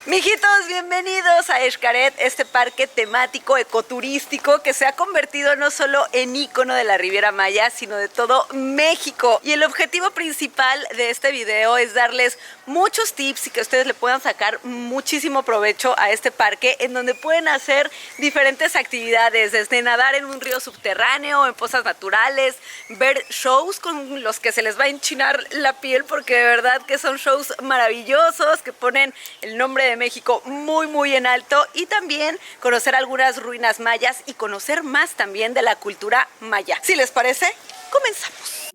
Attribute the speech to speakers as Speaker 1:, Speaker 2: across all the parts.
Speaker 1: Mijitos, bienvenidos a Xcaret, este parque temático ecoturístico que se ha convertido no solo en ícono de la Riviera Maya, sino de todo México. Y el objetivo principal de este video es darles muchos tips y que ustedes le puedan sacar muchísimo provecho a este parque, en donde pueden hacer diferentes actividades, desde nadar en un río subterráneo, en pozas naturales, ver shows con los que se les va a enchinar la piel, porque de verdad que son shows maravillosos, que ponen el nombre de México muy en alto, y también conocer algunas ruinas mayas y conocer más también de la cultura maya. Si les parece, comenzamos.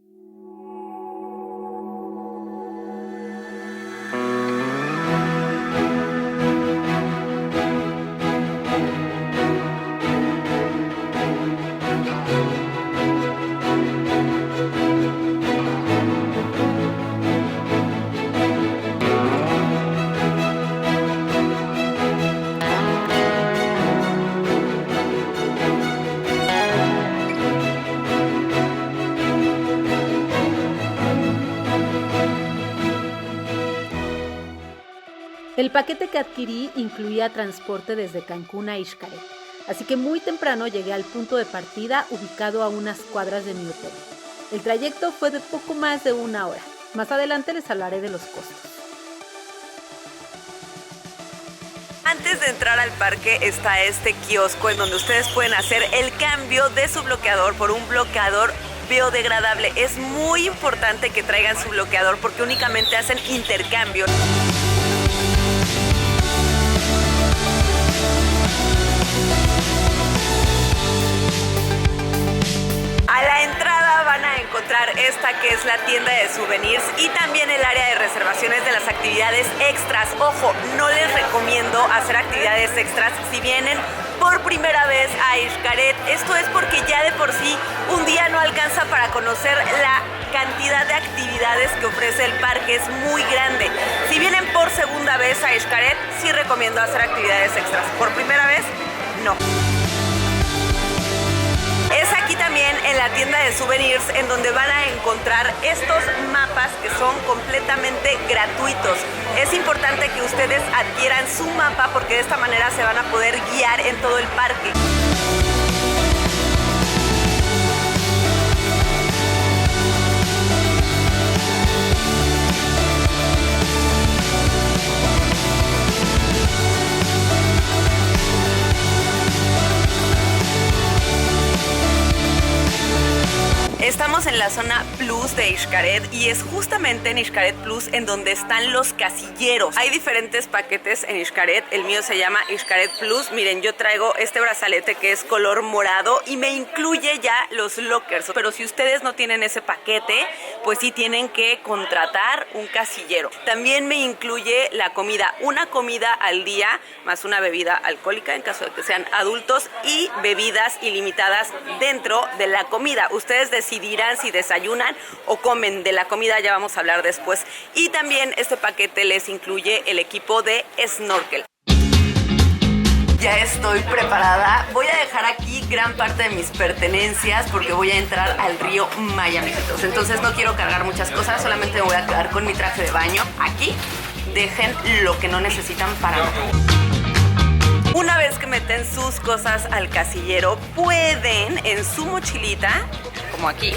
Speaker 2: El paquete que adquirí incluía transporte desde Cancún a Xcaret, así que muy temprano llegué al punto de partida ubicado a unas cuadras de mi hotel. El trayecto fue de poco más de 1 hora. Más adelante les hablaré de los costos.
Speaker 1: Antes de entrar al parque está este kiosco en donde ustedes pueden hacer el cambio de su bloqueador por un bloqueador biodegradable. Es muy importante que traigan su bloqueador porque únicamente hacen intercambio. A la entrada van a encontrar esta que es la tienda de souvenirs y también el área de reservaciones de las actividades extras. Ojo, no les recomiendo hacer actividades extras si vienen por primera vez a Xcaret. Esto es porque ya de por sí un día no alcanza para conocer la cantidad de actividades que ofrece el parque. Es muy grande. Si vienen por segunda vez a Xcaret, sí recomiendo hacer actividades extras. Por primera vez, no. Es aquí también en la tienda de souvenirs en donde van a encontrar estos mapas que son completamente gratuitos. Es importante que ustedes adquieran su mapa porque de esta manera se van a poder guiar en todo el parque. Estamos en la zona Plus de Xcaret y es justamente en Xcaret Plus en donde están los casilleros. Hay diferentes paquetes en Xcaret, el mío se llama Xcaret Plus. Miren, yo traigo este brazalete que es color morado y me incluye ya los lockers. Pero si ustedes no tienen ese paquete, pues sí tienen que contratar un casillero. También me incluye la comida, una comida al día más una bebida alcohólica en caso de que sean adultos y bebidas ilimitadas dentro de la comida. Ustedes decidirán si desayunan o comen. De la comida ya vamos a hablar después. Y también este paquete les incluye el equipo de snorkel. Ya estoy preparada. Voy a dejar aquí gran parte de mis pertenencias porque voy a entrar al río Maya, mijitos. Entonces no quiero cargar muchas cosas, solamente me voy a quedar con mi traje de baño. Aquí dejen lo que no necesitan para nada. Una vez que meten sus cosas al casillero, pueden en su mochilita, como aquí,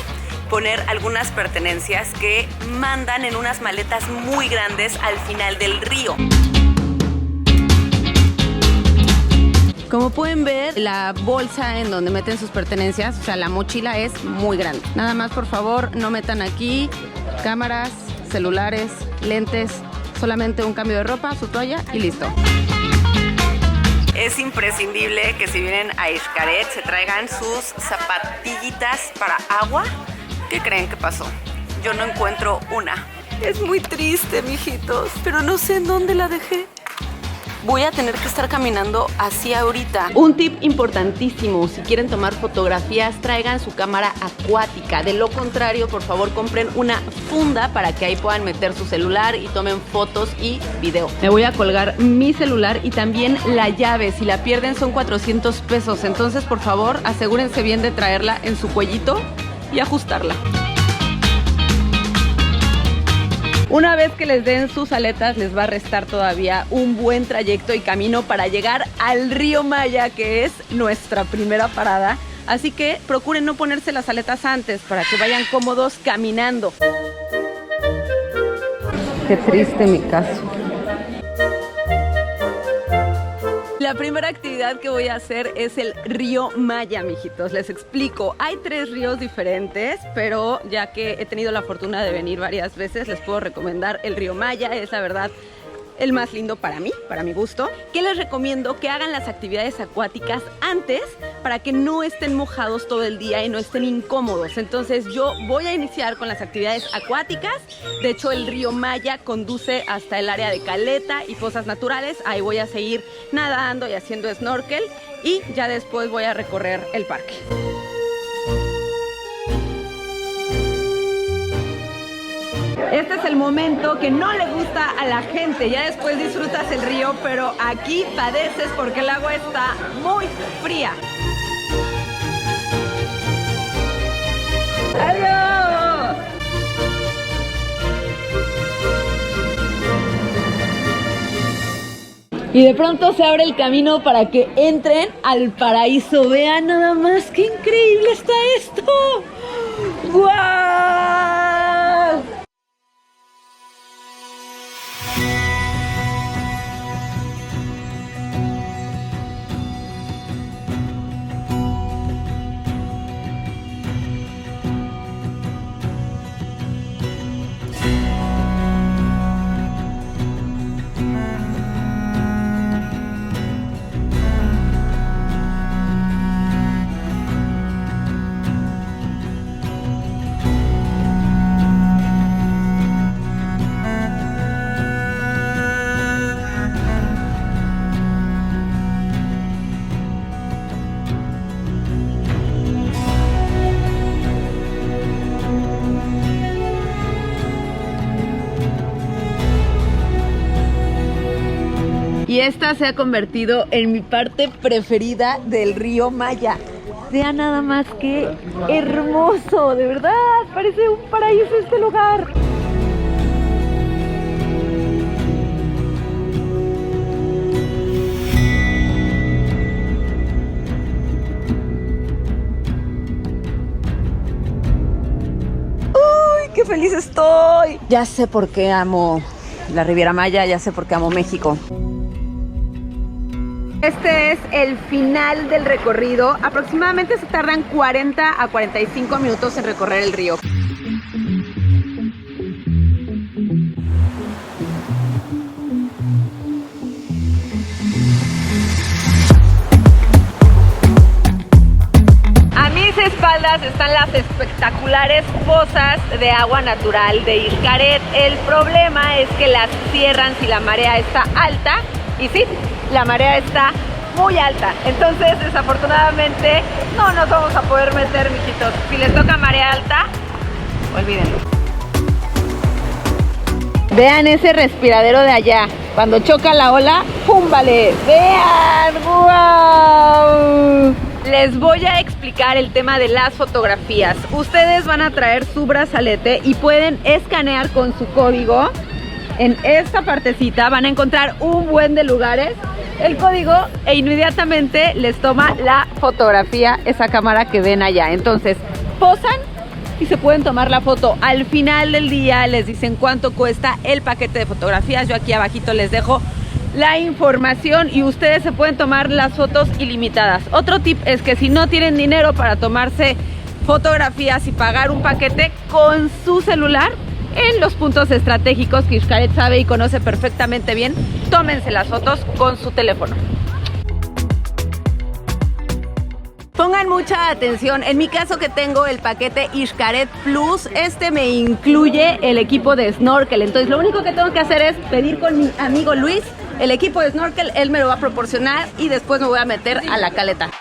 Speaker 1: poner algunas pertenencias que mandan en unas maletas muy grandes al final del río.
Speaker 2: Como pueden ver, la bolsa en donde meten sus pertenencias, o sea, la mochila es muy grande. Nada más, por favor, no metan aquí cámaras, celulares, lentes, solamente un cambio de ropa, su toalla y listo.
Speaker 1: Es imprescindible que si vienen a Xcaret se traigan sus zapatillitas para agua. ¿Qué creen que pasó? Yo no encuentro una. Es muy triste, mijitos, pero no sé en dónde la dejé. Voy a tener que estar caminando así ahorita.
Speaker 2: Un tip importantísimo, si quieren tomar fotografías, traigan su cámara acuática. De lo contrario, por favor, compren una funda para que ahí puedan meter su celular y tomen fotos y video. Me voy a colgar mi celular y también la llave. Si la pierden son 400 pesos. Entonces, por favor, asegúrense bien de traerla en su cuellito y ajustarla. Una vez que les den sus aletas, les va a restar todavía un buen trayecto y camino para llegar al río Maya, que es nuestra primera parada. Así que procuren no ponerse las aletas antes para que vayan cómodos caminando. Qué triste mi caso. La primera actividad que voy a hacer es el río Maya, mijitos. Les explico. Hay 3 ríos diferentes, pero ya que he tenido la fortuna de venir varias veces, les puedo recomendar el río Maya. Es la verdad el más lindo para mí, para mi gusto. Que les recomiendo que hagan las actividades acuáticas antes para que no estén mojados todo el día y no estén incómodos. Entonces yo voy a iniciar con las actividades acuáticas. De hecho, el río Maya conduce hasta el área de Caleta y Fosas Naturales. Ahí voy a seguir nadando y haciendo snorkel y ya después voy a recorrer el parque. Este es el momento que no le gusta a la gente. Ya después disfrutas el río, pero aquí padeces porque el agua está muy fría. ¡Adiós! Y de pronto se abre el camino para que entren al paraíso. Vean nada más qué increíble está esto. ¡Guau! Y esta se ha convertido en mi parte preferida del río Maya. Vean nada más que hermoso, de verdad, parece un paraíso este lugar. ¡Uy, qué feliz estoy! Ya sé por qué amo la Riviera Maya, ya sé por qué amo México. Este es el final del recorrido. Aproximadamente se tardan 40 a 45 minutos en recorrer el río. A mis espaldas están las espectaculares pozas de agua natural de Xcaret. El problema es que las cierran si la marea está alta. Y sí, la marea está muy alta, entonces desafortunadamente no nos vamos a poder meter, mijitos. Si les toca marea alta, olvídenlo. Vean ese respiradero de allá, cuando choca la ola, ¡pum! Vale, vean, ¡wow! Les voy a explicar el tema de las fotografías. Ustedes van a traer su brazalete y pueden escanear con su código. En esta partecita van a encontrar un buen de lugares, el código, e inmediatamente les toma la fotografía esa cámara que ven allá. Entonces posan y se pueden tomar la foto. Al final del día les dicen cuánto cuesta el paquete de fotografías. Yo aquí abajito les dejo la información y ustedes se pueden tomar las fotos ilimitadas. Otro tip es que si no tienen dinero para tomarse fotografías y pagar un paquete, con su celular, en los puntos estratégicos que Xcaret sabe y conoce perfectamente bien, tómense las fotos con su teléfono. Pongan mucha atención, en mi caso que tengo el paquete Xcaret Plus, este me incluye el equipo de snorkel, entonces lo único que tengo que hacer es pedir con mi amigo Luis el equipo de snorkel, él me lo va a proporcionar y después me voy a meter a la caleta.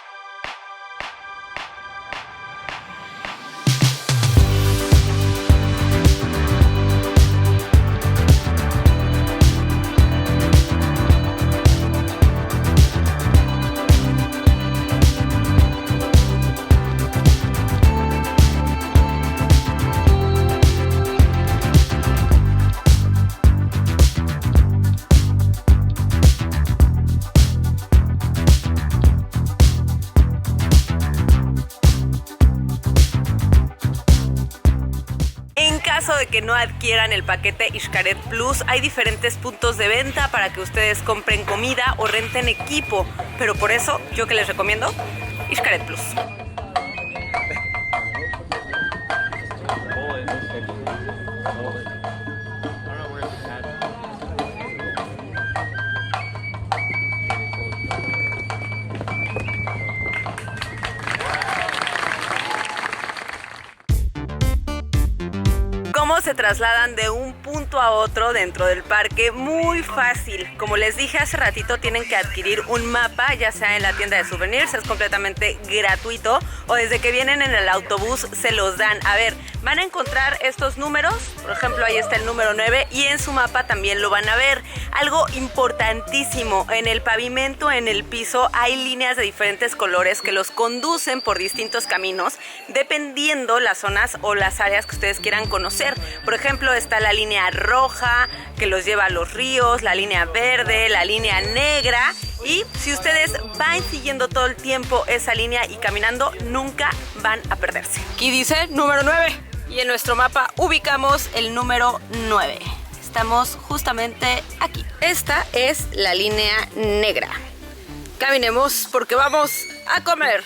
Speaker 1: que no adquieran el paquete Xcaret Plus. Hay diferentes puntos de venta para que ustedes compren comida o renten equipo, pero por eso yo que les recomiendo Xcaret Plus. ¿Cómo se trasladan de un punto a otro dentro del parque? Muy fácil. Como les dije hace ratito, tienen que adquirir un mapa, ya sea en la tienda de souvenirs, es completamente gratuito, o desde que vienen en el autobús se los dan. A ver, van a encontrar estos números, por ejemplo, ahí está el número 9 y en su mapa también lo van a ver. Algo importantísimo, en el pavimento, en el piso, hay líneas de diferentes colores que los conducen por distintos caminos, dependiendo las zonas o las áreas que ustedes quieran conocer. Por ejemplo, está la línea roja que los lleva a los ríos, la línea verde, la línea negra, y si ustedes van siguiendo todo el tiempo esa línea y caminando, nunca van a perderse. Aquí dice número 9 y en nuestro mapa ubicamos el número 9. Estamos justamente aquí. Esta es la línea negra. Caminemos porque vamos a comer.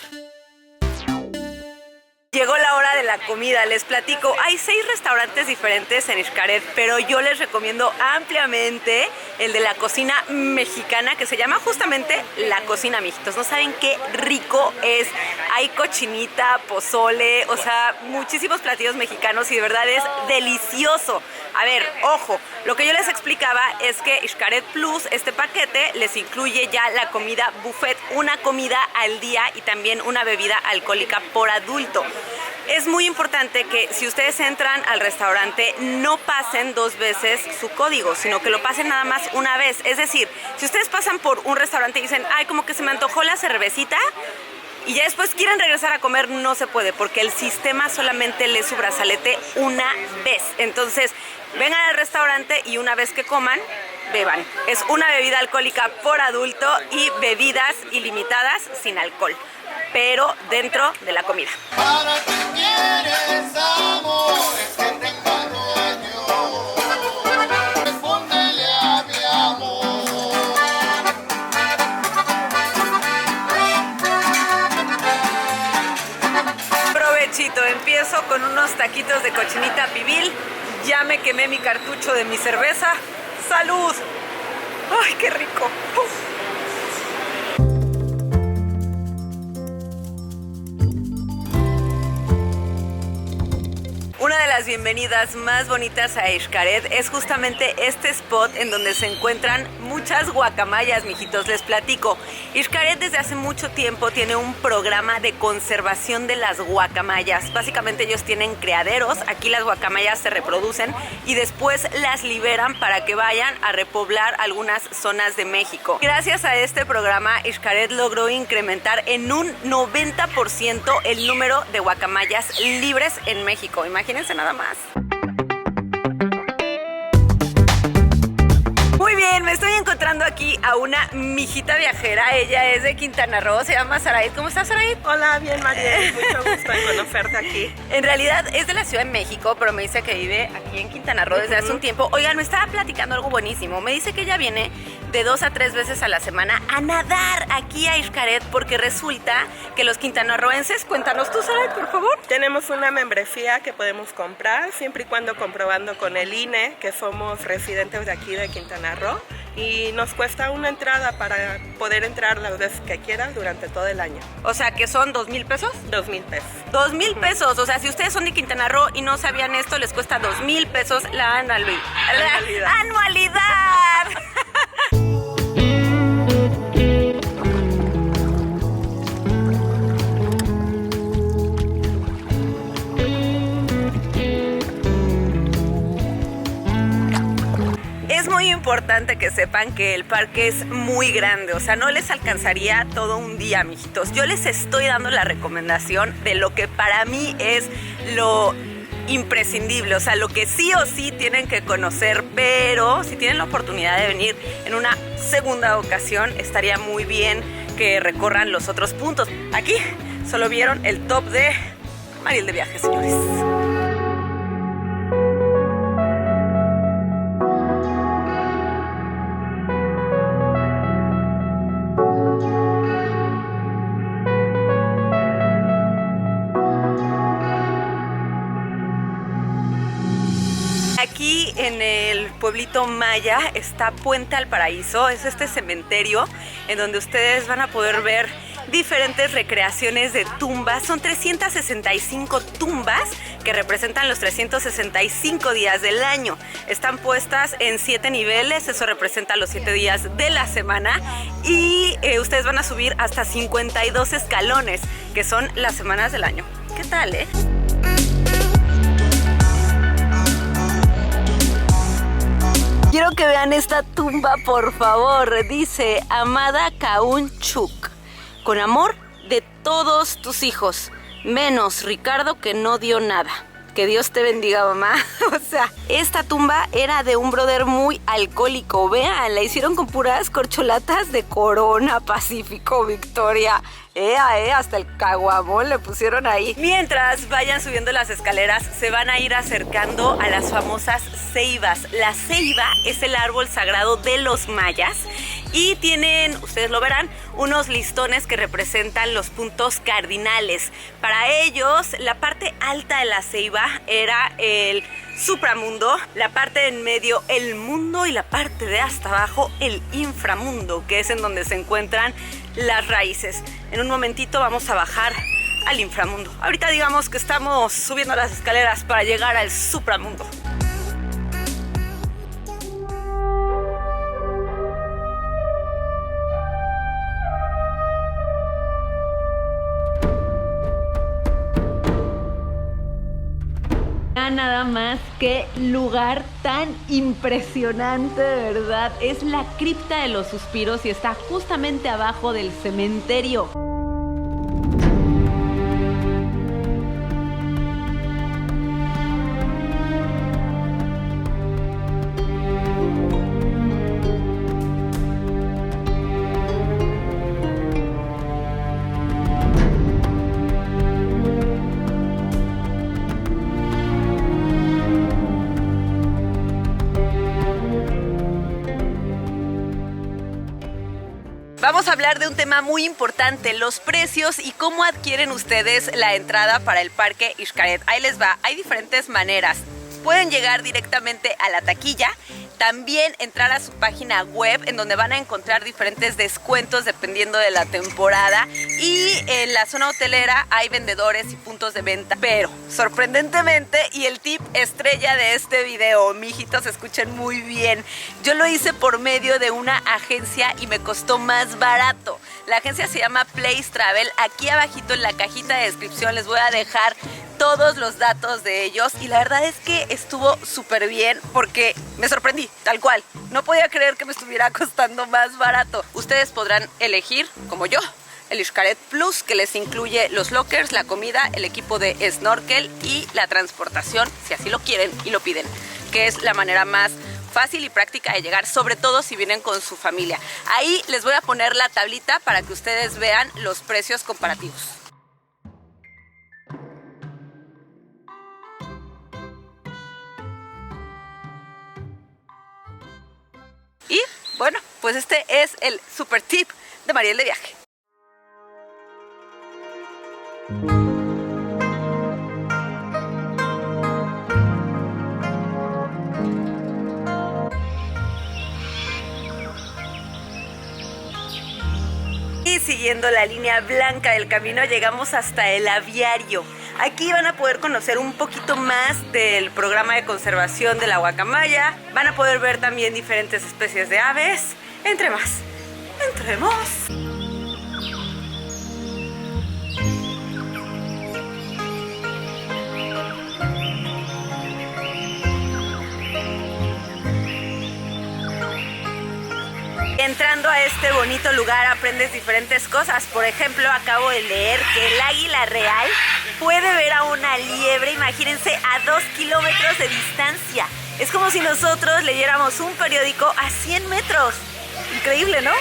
Speaker 1: Llegó la hora de la comida, les platico. Hay 6 restaurantes diferentes en Xcaret, pero yo les recomiendo ampliamente el de la cocina mexicana, que se llama justamente La Cocina, mijitos. No saben qué rico es. Hay cochinita, pozole, o sea, muchísimos platillos mexicanos y de verdad es delicioso. A ver, ojo, lo que yo les explicaba es que Xcaret Plus, este paquete, les incluye ya la comida buffet, una comida al día y también una bebida alcohólica por adulto. Es muy importante que si ustedes entran al restaurante no pasen 2 veces su código, sino que lo pasen nada más una vez. Es decir, si ustedes pasan por un restaurante y dicen, ay, como que se me antojó la cervecita, y ya después quieren regresar a comer, no se puede, porque el sistema solamente lee su brazalete una vez. Entonces, vengan al restaurante y una vez que coman, beban. Es una bebida alcohólica por adulto y bebidas ilimitadas sin alcohol, pero dentro de la comida.
Speaker 3: Para que quieres amor, es que tengo dueño. Respóndele a mi amor.
Speaker 1: Provechito, empiezo con unos taquitos de cochinita pibil. Ya me quemé mi cartucho de mi cerveza. ¡Salud! ¡Ay, qué rico! ¡Uf! Una de las bienvenidas más bonitas a Xcaret es justamente este spot en donde se encuentran muchas guacamayas, mijitos. Les platico. Xcaret desde hace mucho tiempo tiene un programa de conservación de las guacamayas. Básicamente ellos tienen criaderos, aquí las guacamayas se reproducen y después las liberan para que vayan a repoblar algunas zonas de México. Gracias a este programa, Xcaret logró incrementar en un 90% el número de guacamayas libres en México. Imagínense nada más. Muy bien, me estoy encontrando aquí a una mijita viajera. Ella es de Quintana Roo, se llama Saraid. ¿Cómo estás, Saraid?
Speaker 4: Hola, bien, María. Mucho gusto en conocerte aquí.
Speaker 1: En realidad es de la Ciudad de México, pero me dice que vive aquí en Quintana Roo desde hace un tiempo. Oigan, me estaba platicando algo buenísimo. Me dice que ella viene de 2 a 3 veces a la semana a nadar aquí a Xcaret porque resulta que los quintanarroenses, cuéntanos tú, Saraid, por favor.
Speaker 4: Tenemos una membresía que podemos comprar siempre y cuando comprobando con el INE que somos residentes de aquí de Quintana Roo, y nos cuesta una entrada para poder entrar las veces que quieran durante todo el año.
Speaker 1: O sea, que son 2,000 pesos.
Speaker 4: 2,000 pesos.
Speaker 1: 2,000 pesos. O sea, si ustedes son de Quintana Roo y no sabían esto, les cuesta 2,000 pesos la anualidad. Es muy importante que sepan que el parque es muy grande, o sea, no les alcanzaría todo un día, mijitos. Yo les estoy dando la recomendación de lo que para mí es lo imprescindible, o sea, lo que sí o sí tienen que conocer, pero si tienen la oportunidad de venir en una segunda ocasión, estaría muy bien que recorran los otros puntos. Aquí solo vieron el top de Mariel de Viajes, señores. pueblito maya está Puente al Paraíso. Es este cementerio en donde ustedes van a poder ver diferentes recreaciones de tumbas. Son 365 tumbas que representan los 365 días del año. Están puestas en 7 niveles, eso representa los 7 días de la semana. Y ustedes van a subir hasta 52 escalones, que son las semanas del año. ¿Qué tal, eh? Quiero que vean esta tumba, por favor. Dice Amada Kaunchuk, con amor de todos tus hijos, menos Ricardo, que no dio nada. Que Dios te bendiga, mamá. O sea, esta tumba era de un brother muy alcohólico. Vean, la hicieron con puras corcholatas de Corona, Pacífico, Victoria. Hasta el caguamón le pusieron ahí. Mientras vayan subiendo las escaleras, se van a ir acercando a las famosas ceibas. La ceiba es el árbol sagrado de los mayas y tienen, ustedes lo verán, unos listones que representan los puntos cardinales. Para ellos, la parte alta de la ceiba era el supramundo, la parte de en medio el mundo y la parte de hasta abajo el inframundo, que es en donde se encuentran las raíces. En un momentito vamos a bajar al inframundo. Ahorita digamos que estamos subiendo las escaleras para llegar al supramundo.
Speaker 2: Nada más, qué lugar tan impresionante, de verdad. Es la cripta de los suspiros y está justamente abajo del cementerio.
Speaker 1: Vamos a hablar de un tema muy importante, los precios y cómo adquieren ustedes la entrada para el Parque Xcaret. Ahí les va, hay diferentes maneras. Pueden llegar directamente a la taquilla, también entrar a su página web en donde van a encontrar diferentes descuentos dependiendo de la temporada, y en la zona hotelera hay vendedores y puntos de venta. Pero sorprendentemente, y el tip estrella de este video, mijitos, escuchen muy bien, yo lo hice por medio de una agencia y me costó más barato. La agencia se llama Place Travel. Aquí abajito en la cajita de descripción les voy a dejar todos los datos de ellos, y la verdad es que estuvo súper bien porque me sorprendí, tal cual. No podía creer que me estuviera costando más barato. Ustedes podrán elegir, como yo, el Xcaret Plus, que les incluye los lockers, la comida, el equipo de snorkel y la transportación, si así lo quieren y lo piden, que es la manera más fácil y práctica de llegar, sobre todo si vienen con su familia. Ahí les voy a poner la tablita para que ustedes vean los precios comparativos. Y bueno, pues este es el super tip de Mariel de Viaje. Y siguiendo la línea blanca del camino llegamos hasta el aviario. Aquí van a poder conocer un poquito más del programa de conservación de la guacamaya. Van a poder ver también diferentes especies de aves, entre más. ¡Entremos! Entrando a este bonito lugar aprendes diferentes cosas. Por ejemplo, acabo de leer que el águila real puede ver a una liebre, imagínense, a 2 kilómetros de distancia. Es como si nosotros leyéramos un periódico a 100 metros. Increíble, ¿no?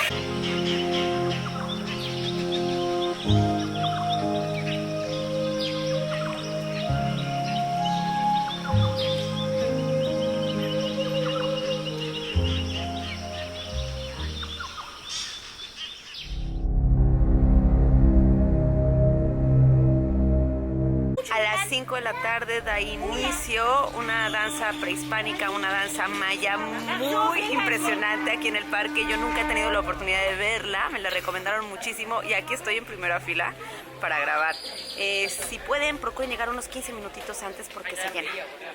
Speaker 1: 5 de la tarde da inicio una danza prehispánica, una danza maya muy impresionante aquí en el parque. Yo nunca he tenido la oportunidad de verla, me la recomendaron muchísimo y aquí estoy en primera fila para grabar. Si pueden, procuren llegar unos 15 minutitos antes porque se llena.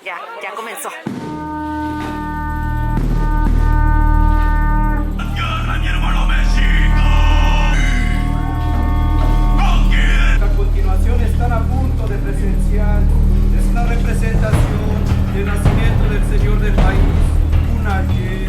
Speaker 1: Ya comenzó.
Speaker 5: Están a punto de presenciar esta representación del nacimiento del Señor del país, un ayer.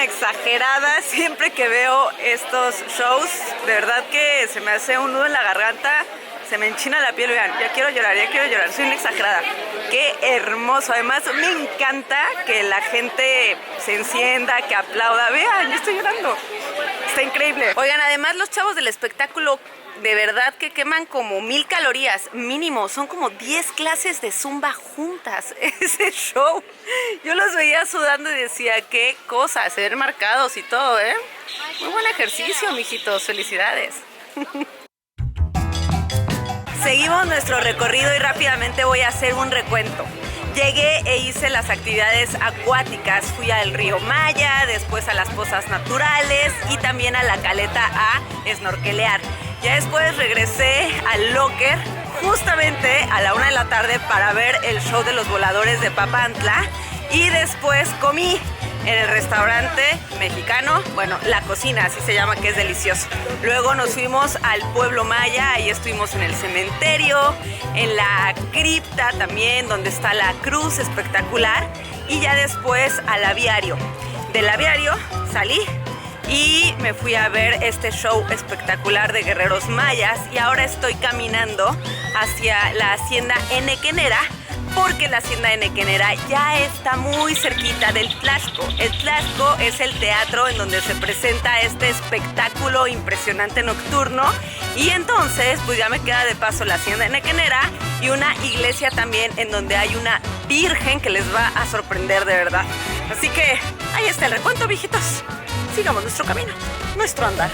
Speaker 1: Exagerada siempre que veo estos shows, de verdad que se me hace un nudo en la garganta, se me enchina la piel, vean, ya quiero llorar, soy una exagerada. Qué hermoso, además me encanta que la gente se encienda, que aplauda, vean, yo estoy llorando, está increíble. Oigan, además los chavos del espectáculo de verdad que queman como 1000 calorías mínimo, son como 10 clases de zumba juntas, ese show. Yo los veía sudando y decía, qué cosa, se ven marcados y todo, ¿eh? Muy buen ejercicio, mijitos, felicidades. Seguimos nuestro recorrido y rápidamente voy a hacer un recuento. Llegué e hice las actividades acuáticas, fui al río Maya, después a las pozas naturales y también a la caleta a snorkelear. Ya después regresé al locker justamente a la 1 de la tarde para ver el show de los voladores de Papantla y después comí en el restaurante mexicano, bueno, La Cocina, así se llama, que es delicioso. Luego nos fuimos al pueblo maya, ahí estuvimos en el cementerio, en la cripta también, donde está la cruz espectacular, y ya después al aviario. Del aviario salí y me fui a ver este show espectacular de guerreros mayas y ahora estoy caminando hacia la hacienda Enequenera porque la hacienda Enequenera ya está muy cerquita del Tlaxco. El Tlaxco es el teatro en donde se presenta este espectáculo impresionante nocturno y entonces pues ya me queda de paso la hacienda Enequenera y una iglesia también en donde hay una virgen que les va a sorprender de verdad. Así que ahí está el recuento, viejitos. Sigamos nuestro camino, nuestro andar.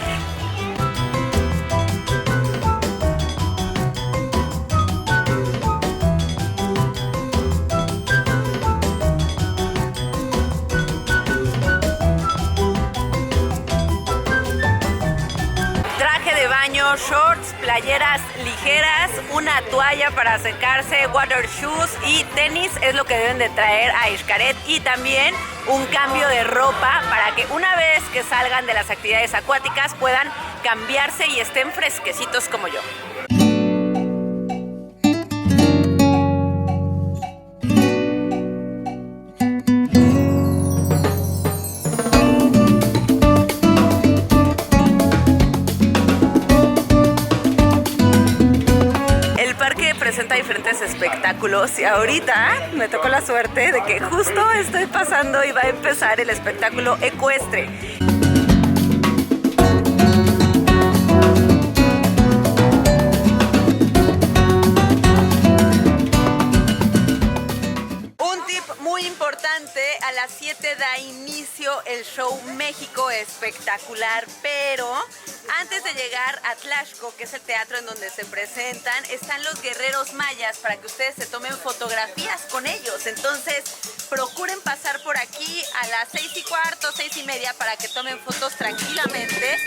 Speaker 1: Traje de baño, shorts, playeras ligeras, una toalla para secarse, water shoes y tenis es lo que deben de traer a Xcaret y también un cambio de ropa para que una vez que salgan de las actividades acuáticas puedan cambiarse y estén fresquecitos como yo. Presenta diferentes espectáculos y ahorita me tocó la suerte de que justo estoy pasando y va a empezar el espectáculo ecuestre. espectacular, pero antes de llegar a Tlaxco, que es el teatro en donde se presentan, están los guerreros mayas para que ustedes se tomen fotografías con ellos. Entonces, procuren pasar por aquí a las 6:15, 6:30 para que tomen fotos tranquilamente.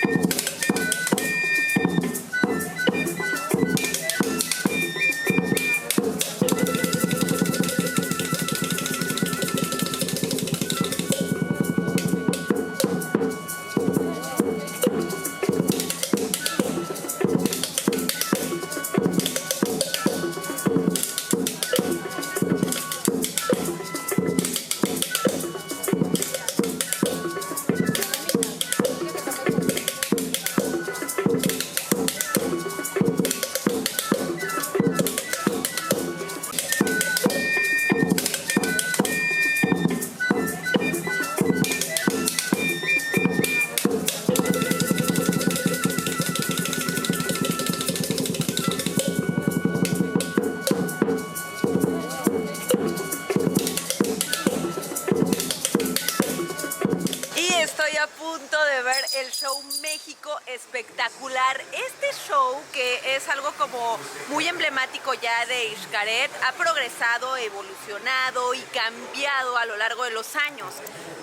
Speaker 1: Estoy a punto de ver el show México Espectacular. Este show, que es algo como muy emblemático ya de Xcaret, ha progresado, evolucionado y cambiado a lo largo de los años.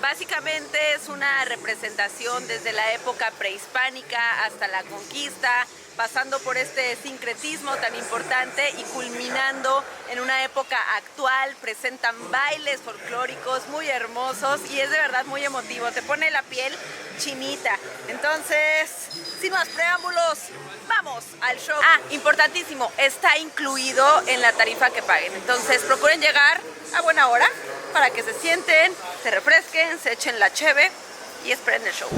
Speaker 1: Básicamente es una representación desde la época prehispánica hasta la conquista, pasando por este sincretismo tan importante y culminando en una época actual. Presentan bailes folclóricos muy hermosos y es de verdad muy emotivo, te pone la piel chinita. Entonces, sin más preámbulos, vamos al show. Importantísimo, está incluido en la tarifa que paguen. Entonces, procuren llegar a buena hora para que se sienten, se refresquen, se echen la cheve y esperen el show.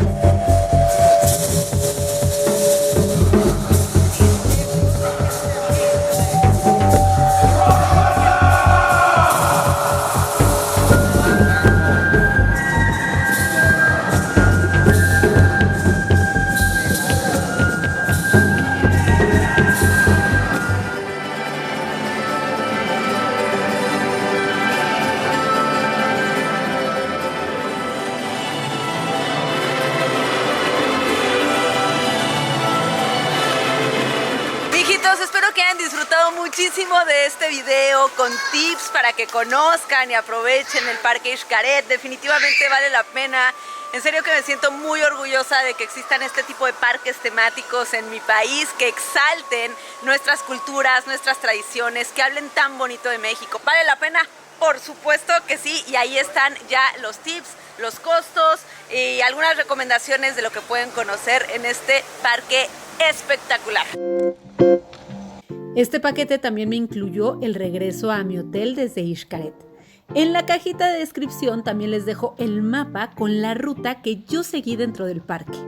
Speaker 1: Espero que hayan disfrutado muchísimo de este video con tips para que conozcan y aprovechen el Parque Xcaret. Definitivamente vale la pena. En serio que me siento muy orgullosa de que existan este tipo de parques temáticos en mi país, que exalten nuestras culturas, nuestras tradiciones, que hablen tan bonito de México. ¿Vale la pena? Por supuesto que sí, y ahí están ya los tips, los costos y algunas recomendaciones de lo que pueden conocer en este parque espectacular.
Speaker 6: Este paquete también me incluyó el regreso a mi hotel desde Xcaret. En la cajita de descripción también les dejo el mapa con la ruta que yo seguí dentro del parque.